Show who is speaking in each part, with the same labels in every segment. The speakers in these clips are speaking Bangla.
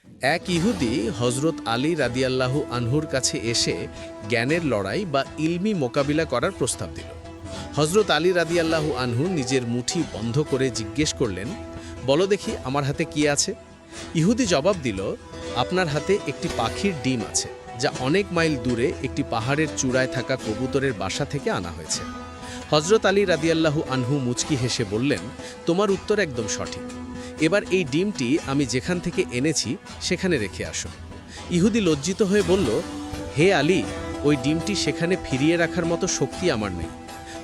Speaker 1: এক ইহুদি হজরত আলী রাদিয়াল্লাহু আনহুর কাছে এসে জ্ঞানের লড়াই বা ইলমি মোকাবিলা করার প্রস্তাব দিল। হজরত আলী রাদিয়াল্লাহু আনহু নিজের মুঠি বন্ধ করে জিজ্ঞেস করলেন, বলো দেখি আমার হাতে কি আছে? ইহুদি জবাব দিল, আপনার হাতে একটি পাখির ডিম আছে, যা অনেক মাইল দূরে একটি পাহাড়ের চূড়ায় থাকা কবুতরের বাসা থেকে আনা হয়েছে। হজরত আলী রাদিয়াল্লাহু আনহু মুচকি হেসে বললেন, তোমার উত্তর একদম সঠিক। এবার এই ডিমটি আমি যেখান থেকে এনেছি সেখানে রেখে আসো। ইহুদি লজ্জিত হয়ে বলল, হে আলী, ওই ডিমটি সেখানে ফিরিয়ে রাখার মতো শক্তি আমার নেই।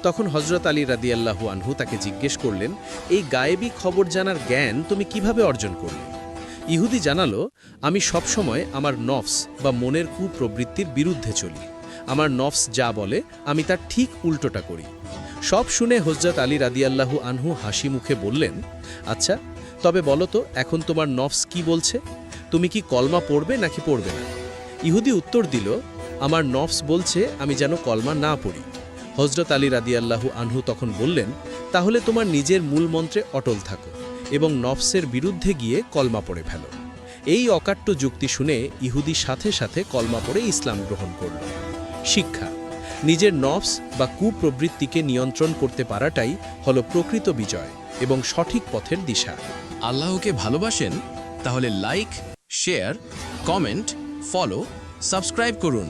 Speaker 1: তখন হজরত আলী রাদিয়াল্লাহু আনহু তাকে জিজ্ঞেস করলেন, এই গায়েবী খবর জানার জ্ঞান তুমি কিভাবে অর্জন করলে? ইহুদি জানালো, আমি সবসময় আমার নফস বা মনের কুপ্রবৃত্তির বিরুদ্ধে চলি। আমার নফস যা বলে আমি তার ঠিক উল্টোটা করি। সব শুনে হজরত আলী রাদিয়াল্লাহু আনহু হাসি মুখে বললেন, আচ্ছা, তবে বলো তো এখন তোমার নফস কি বলছে? তুমি কি কলমা পড়বে নাকি পড়বে না? ইহুদি উত্তর দিল, আমার নফস বলছে আমি যেন কলমা না পড়ি। হজরত আলী রাদিয়াল্লাহু আনহু তখন বললেন, তাহলে তোমার নিজের মূল মন্ত্রে অটল থাকো এবং নফসের বিরুদ্ধে গিয়ে কলমা পড়ে ফেলো। এই অকাট্য যুক্তি শুনে ইহুদি সাথে সাথে কলমা পড়ে ইসলাম গ্রহণ করল। শিক্ষা: নিজের নফস বা কুপ্রবৃত্তিকে নিয়ন্ত্রণ করতে পারাটাই হল প্রকৃত বিজয় এবং সঠিক পথের দিশা।
Speaker 2: আল্লাহকে ভালোবাসেন? তাহলে like, share, comment, follow, subscribe করুন।